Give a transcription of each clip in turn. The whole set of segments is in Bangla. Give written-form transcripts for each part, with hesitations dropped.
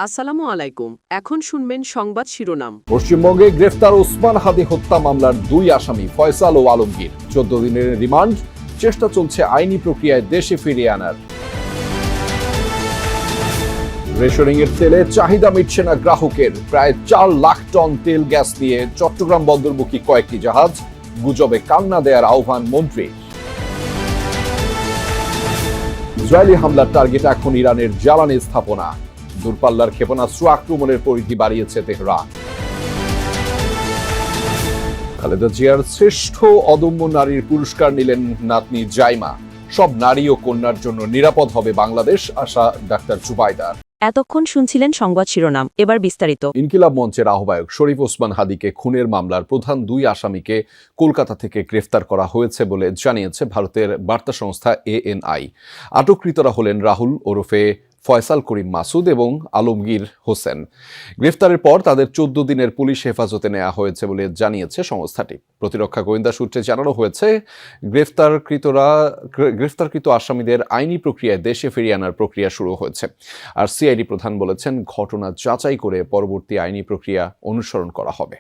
আসসালামু আলাইকুম। এখন শুনবেন সংবাদ শিরোনাম। পশ্চিমবঙ্গে গ্রেফতার ওসমান হাদি হত্যা মামলার দুই আসামি ফয়সাল ও আলমগীর, 14 দিনের রিমান্ড। চেষ্টা চলছে আইনি প্রক্রিয়ায় দেশে ফিরিয়ে আনার। রেশনিং এর তেলে চাহিদা মিটছে না গ্রাহকের। প্রায় 4 লাখ টন তেল গ্যাস নিয়ে চট্টগ্রাম বন্দরমুখী কয়েকটি জাহাজ। গুজবে কান্না দেয়ার আহ্বান মন্ত্রী। ইসরায়েলি হামলার টার্গেট এখন ইরানের জ্বালানি স্থাপনা। দূরপাল্লার ক্ষেপণাস্ত্র আক্রমণের পরিধি বাড়িয়েছে তেহরান। খালেদা জিয়ার শ্রেষ্ঠ অদম্য নারীর পুরস্কার নিলেন নাতনি জাইমা। সব নারী ও কন্যার জন্য নিরাপদ হবে বাংলাদেশ, আশা ডাক্তার জুবাইদার। এতক্ষণ শুনছিলেন সংবাদ শিরোনাম, এবার বিস্তারিত। ইনকিলাব মঞ্চের আহ্বায়ক শরীফ ওসমান হাদিকে খুনের মামলার প্রধান দুই আসামিকে কলকাতা থেকে গ্রেফতার করা হয়েছে বলে জানিয়েছে ভারতের বার্তা সংস্থা ANI। আটককৃতরা হলেন রাহুল ওরফে ফয়সাল করিম মাসুদ এবং আলমগীর হোসেন। গ্রেফতারের পর তাদের 14 দিনের পুলিশ হেফাজতে নেওয়া হয়েছে বলে জানিয়েছে সংস্থাটি। প্রতিরক্ষা গোয়েন্দা সূত্রে জানানো হয়েছে গ্রেফতারকৃত আসামিদের আইনি প্রক্রিয়ায় দেশে ফিরিয়ে আনার প্রক্রিয়া শুরু হয়েছে। আর সিআইডি প্রধান বলেছেন, ঘটনা যাচাই করে পরবর্তী আইনি প্রক্রিয়া অনুসরণ করা হবে।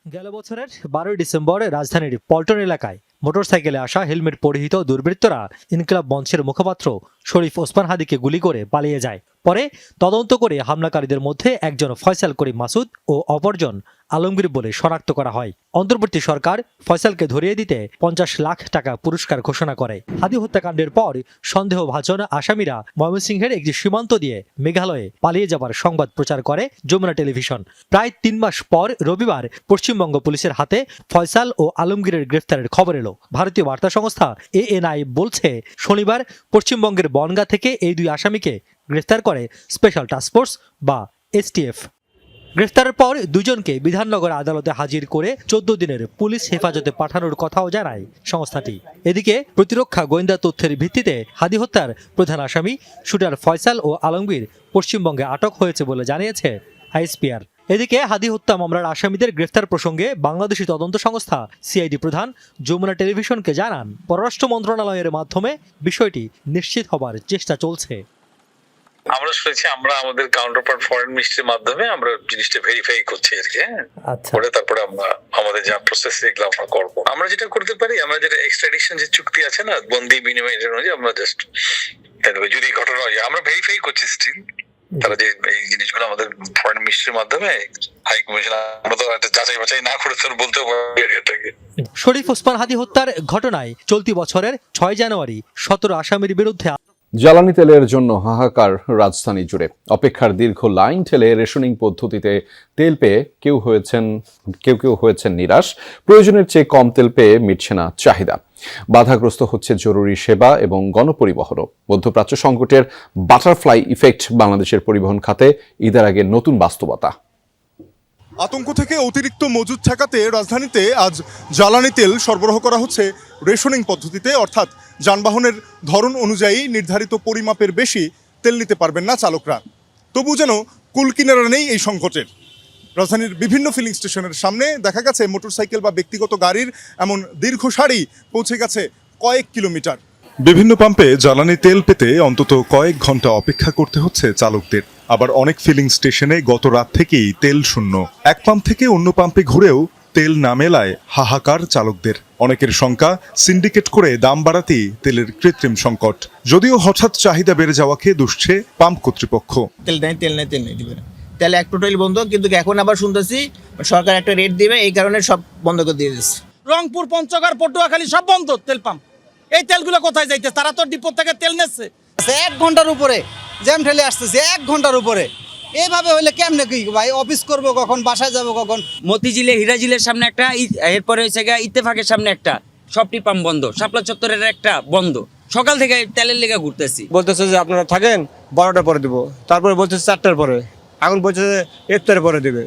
গেল বছরের 12 ডিসেম্বর রাজধানীর পল্টন এলাকায় মোটরসাইকেলে আসা হেলমেট পরিহিত দুর্বৃত্তরা ইনকিলাব মঞ্চের মুখপাত্র শরীফ ওসমান হাদিকে গুলি করে পালিয়ে যায়। পরে তদন্ত করে হামলাকারীদের মধ্যে একজন ফয়সাল করিম মাসুদ ও অপরজন আলমগীর বলে শনাক্ত করা হয়। অন্তর্বর্তী সরকার ফয়সালকে ধরিয়ে দিতে 50 লাখ টাকা পুরস্কার ঘোষণা করে। হাদি হত্যাকাণ্ডের পর সন্দেহভাজন আসামিরা ময়মনসিংহের একটি সীমান্ত দিয়ে মেঘালয়ে পালিয়ে যাবার সংবাদ প্রচার করে যমুনা টেলিভিশন। প্রায় 3 মাস পর রবিবার পশ্চিমবঙ্গ পুলিশের হাতে ফয়সাল ও আলমগীরের গ্রেফতারের খবর এলো। ভারতীয় বার্তা সংস্থা ANI বলছে, শনিবার পশ্চিমবঙ্গের বনগাঁ থেকে এই দুই আসামিকে গ্রেফতার করে স্পেশাল টাস্কফোর্স বা STF। গ্রেফতারের পর দুজনকে বিধাননগর আদালতে হাজির করে 14 দিনের পুলিশ হেফাজতে পাঠানোর কথাও জানায় সংস্থাটি। এদিকে প্রতিরক্ষা গোয়েন্দা তথ্যের ভিত্তিতে হাদি হত্যার প্রধান আসামি শুটার ফয়সাল ও আলমগীর পশ্চিমবঙ্গে আটক হয়েছে বলে জানিয়েছে ISPR। এদিকে হাদি হত্যা মামলার আসামিদের গ্রেফতার প্রসঙ্গে বাংলাদেশি তদন্ত সংস্থা CID প্রধান যমুনা টেলিভিশনকে জানান, পররাষ্ট্র মন্ত্রণালয়ের মাধ্যমে বিষয়টি নিশ্চিত হবার চেষ্টা চলছে। আমরা শুনেছি আমরা আমাদের কাউন্টারপার্ট ফরেন মিনিস্ট্রির মাধ্যমে আমরা জিনিসটা ভেরিফাই করছি আর কি। পরে তারপরে আমরা আমাদের যা প্রসেস এগুলো আমরা করবো। আমরা যেটা করতে পারি, আমরা যেটা এক্সট্রাডিশন যে চুক্তি আছে না, বন্দি বিনিময়ের জন্য, যে আমরা জাস্ট যদি ঘটনা হয় আমরা ভেরিফাই করছি স্টিল তারা যে এই জিনিসগুলো আমাদের ফরেন মিনিস্ট্রির মাধ্যমে হাই কমিশন, আমরা তো একটা যাচাই বাছাই না করে তো বলতে পারি এটাকে। শরীফ ওসমান হাদি হত্যার ঘটনায় চলতি বছরের 6 জানুয়ারি 17 আসামির বিরুদ্ধে জ্বালানি তেলের জন্য হাহাকার রাজধানী জুড়ে। অপেক্ষার দীর্ঘ লাইন ঠেলে রেশনিং পদ্ধতিতে তেল পেয়ে কেউ কেউ হয়েছেন নিরাশ। প্রয়োজনের চেয়ে কম তেল পেয়ে মিটছে না চাহিদা। বাধাগ্রস্ত হচ্ছে জরুরি সেবা এবং গণপরিবহনও। মধ্যপ্রাচ্য সংকটের বাটারফ্লাই ইফেক্ট বাংলাদেশের পরিবহন খাতে ঈদের আগে নতুন বাস্তবতা। আতঙ্ক থেকে অতিরিক্ত মজুদ ঠেকাতে রাজধানীতে আজ জ্বালানি তেল সরবরাহ করা হচ্ছে রেশনিং পদ্ধতিতে, অর্থাৎ যানবাহনের ধরন অনুযায়ী নির্ধারিত পরিমাপের বেশি তেল নিতে পারবেন না চালকরা। তবু যেন কুল কিনারা নেই এই সংকটের। রাজধানীর বিভিন্ন ফিলিং স্টেশনের সামনে দেখা গেছে মোটরসাইকেল বা ব্যক্তিগত গাড়ির এমন দীর্ঘ সারি পৌঁছে গেছে কয়েক কিলোমিটার। বিভিন্ন পাম্পে জ্বালানি তেল পেতে অন্তত কয়েক ঘন্টা অপেক্ষা করতে হচ্ছে চালকদের। আবার অনেক ফিলিং স্টেশনে গত রাত থেকেই তেল শূন্য। এক পাম্প থেকে অন্য পাম্পে ঘুরেও তেল না মেলায় হাহাকার চালকদের। অনেকের শঙ্কা, সিন্ডিকেট করে দাম বাড়াতেই তেলের কৃত্রিম সংকট। যদিও হঠাৎ চাহিদা বেড়ে যাওয়াকে দুষছে পাম্প কর্তৃপক্ষ। তেল নেই দিবে না, তেল এক টোটাল বন্ধ। কিন্তু এখন আবার শুনতেছি সরকার একটা রেট দিবে, এই কারণে সব বন্ধ করে দিয়ে দিচ্ছে। রংপুর, পঞ্চগড়, পটুয়াখালী সব বন্ধ তেল পাম্প। এই তেলগুলো কোথায় যাইতে? তারা তো ডিপো থেকে তেল নিচ্ছে। 1 ঘন্টার উপরে জ্যাম ঠেলে আসতেছে, 1 ঘন্টার উপরে। এইভাবে হইলে কেমনে কি ভাই, অফিস করবো কখন, বাসায় যাবো কখন? মতিঝিলে হিরাজিলের সামনে একটা, এরপরে হয়েছে গা ইত্তেফাকের সামনে একটা, সবটি পাম্প বন্ধ। শাপলা চত্বরের একটা বন্ধ। সকাল থেকে তেলের লেগে ঘুরতেছি। বলতেছে যে আপনারা থাকেন, 12টার পরে দিব। তারপরে বলতেছে 4টার পরে, এখন বলতেছে 1টার পরে দেবে।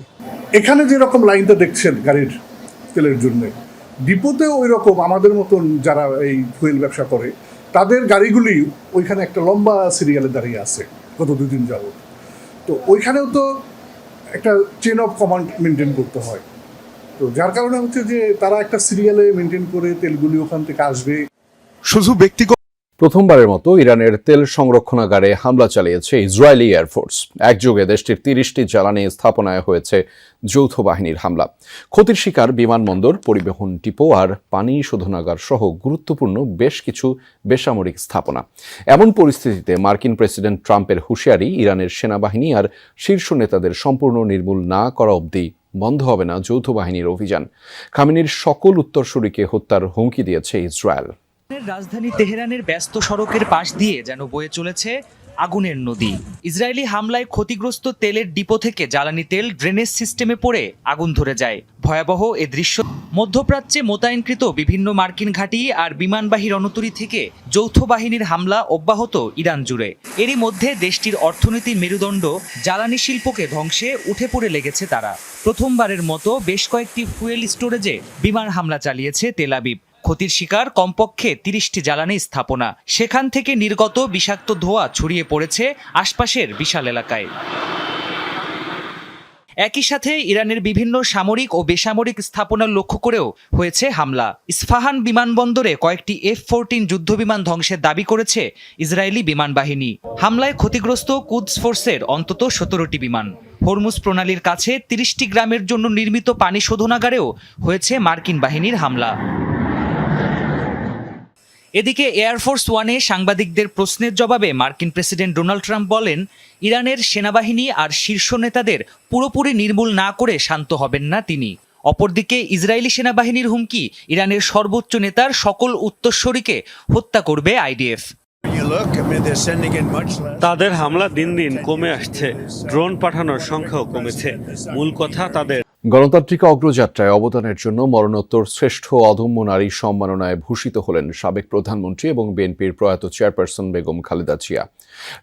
এখানে যেরকম লাইনটা দেখছেন গাড়ির তেলের জন্য, ডিপোতে ওই রকম আমাদের মতন যারা এই ফুয়েল ব্যবসা করে তাদের গাড়িগুলি ওইখানে একটা লম্বা সিরিয়ালে দাঁড়িয়ে আছে গত 2 দিন যাবত। তো ওইখানেও তো একটা চেন অফ কমান্ড মেনটেন করতে হয়। তো যার কারণে হচ্ছে যে তারা একটা সিরিয়ালে মেনটেন করে তেলগুলি ওখান থেকে আসবে। শুধু ব্যক্তিগত প্রথমবারের মতো ইরানের তেল সংরক্ষণাগারে হামলা চালিয়েছে ইসরায়েলি এয়ারফোর্স। একযোগে দেশটির 30টি জ্বালানি স্থাপনায় হয়েছে যৌথ বাহিনীর হামলা। ক্ষতির শিকার বিমানবন্দর, পরিবহন ডিপো আর পানি শোধনাগার সহ গুরুত্বপূর্ণ বেশ কিছু বেসামরিক স্থাপনা। এমন পরিস্থিতিতে মার্কিন প্রেসিডেন্ট ট্রাম্পের হুঁশিয়ারি, ইরানের সেনাবাহিনী আর শীর্ষ নেতাদের সম্পূর্ণ নির্মূল না করা অবধি বন্ধ হবে না যৌথ বাহিনীর অভিযান। খামেনির সকল উত্তরসূরিকে হত্যার হুমকি দিয়েছে ইসরায়েল। রাজধানী তেহরানের ব্যস্ত সড়কের পাশ দিয়ে যেন বয়ে চলেছে আগুনের নদী। ইসরায়েলি হামলায় ক্ষতিগ্রস্ত তেলের ডিপো থেকে জ্বালানি তেল ড্রেনেজ সিস্টেমে পড়ে আগুন ধরে যায়। ভয়াবহ এ দৃশ্য মধ্যপ্রাচ্যে মোতায়েনকৃত বিভিন্ন মার্কিন ঘাঁটি আর বিমানবাহী রণতরী থেকে যৌথ বাহিনীর হামলা অব্যাহত ইরান জুড়ে। এরই মধ্যে দেশটির অর্থনীতির মেরুদণ্ড জ্বালানি শিল্পকে ধ্বংসে উঠে পড়ে লেগেছে তারা। প্রথমবারের মতো বেশ কয়েকটি ফুয়েল স্টোরেজে বিমান হামলা চালিয়েছে তেল আবিব। ক্ষতির শিকার কমপক্ষে 30টি জ্বালানি স্থাপনা। সেখান থেকে নির্গত বিষাক্ত ধোঁয়া ছড়িয়ে পড়েছে আশপাশের বিশাল এলাকায়। একই সাথে ইরানের বিভিন্ন সামরিক ও বেসামরিক স্থাপনা লক্ষ্য করেও হয়েছে হামলা। ইস্পাহান বিমানবন্দরে কয়েকটি F-14 যুদ্ধবিমান ধ্বংসের দাবি করেছে ইসরায়েলি বিমান বাহিনী। হামলায় ক্ষতিগ্রস্ত কুদস ফোর্সের অন্তত 17টি বিমান। হরমুজ প্রণালীর কাছে 30টি গ্রামের জন্য নির্মিত পানি শোধনাগারেও হয়েছে মার্কিন বাহিনীর হামলা। এদিকে এয়ারফোর্স ওয়ানে সাংবাদিকদের প্রশ্নের জবাবে মার্কিন প্রেসিডেন্ট ডোনাল্ড ট্রাম্প বলেন, ইরানের সেনাবাহিনী আর শীর্ষ নেতাদের পুরোপুরি নির্মূল না করে শান্ত হবেন না তিনি। অপরদিকে ইসরায়েলি সেনাবাহিনীর হুমকি, ইরানের সর্বোচ্চ নেতার সকল উত্তরসূরিকে হত্যা করবে আইডিএফ। তাদের হামলা দিন দিন কমে আসছে, ড্রোন পাঠানোর সংখ্যাও কমেছে। মূল কথা তাদের গণতান্ত্রিক অগ্রযাত্রায় অবদানের জন্য মরণোত্তর শ্রেষ্ঠ অদম্য নারী সম্মাননায় ভূষিত হলেন সাবেক প্রধানমন্ত্রী এবং বিএনপির প্রয়াত চেয়ারপারসন বেগম খালেদা জিয়া।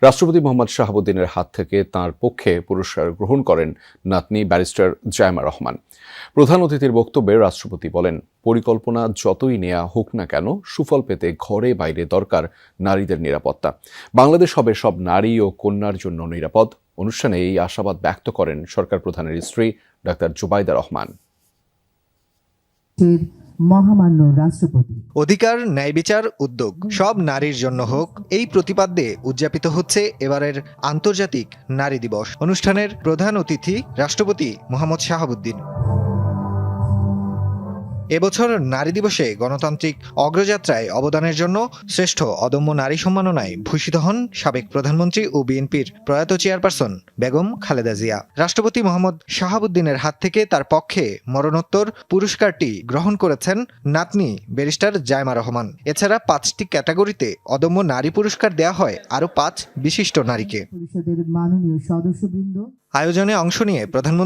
রাষ্ট্রপতি মোহাম্মদ শাহাবুদ্দিনের হাত থেকে তাঁর পক্ষে পুরস্কার গ্রহণ করেন নাতনি ব্যারিস্টার জায়মা রহমান। প্রধান অতিথির বক্তব্যে রাষ্ট্রপতি বলেন, পরিকল্পনা যতই নেওয়া হোক না কেন, সুফল পেতে ঘরে বাইরে দরকার নারীদের নিরাপত্তা। বাংলাদেশ হবে সব নারী ও কন্যার জন্য নিরাপদ। অনুষ্ঠানে এই আশাবাদ ব্যক্ত করেন সরকার প্রধানের স্ত্রী ডাক্তার জুবাইদা রহমান। মহামান্য রাষ্ট্রপতি, অধিকার, ন্যায় বিচার, উদ্যোগ সব নারীর জন্য হোক, এই প্রতিপাদ্যে উদযাপিত হচ্ছে এবারের আন্তর্জাতিক নারী দিবস। অনুষ্ঠানের প্রধান অতিথি রাষ্ট্রপতি মোহাম্মদ শাহাবুদ্দিন। এবছর নারী দিবসে গণতান্ত্রিক অগ্রযাত্রায় অবদানের জন্য শ্রেষ্ঠ অদম্য নারী সম্মাননায় ভূষিত হন সাবেক প্রধানমন্ত্রী ও বিএনপির প্রয়াত চেয়ারপারসন বেগম খালেদা জিয়া। রাষ্ট্রপতি মোহাম্মদ শাহাবুদ্দিনের হাত থেকে তার পক্ষে মরণোত্তর পুরস্কারটি গ্রহণ করেছেন নাতনি ব্যারিস্টার জায়মা রহমান। এছাড়া 5টি ক্যাটাগরিতে অদম্য নারী পুরস্কার দেওয়া হয় আরও 5 বিশিষ্ট নারীকে। আয়োজনে অংশ নিয়ে প্রধানমন্ত্রী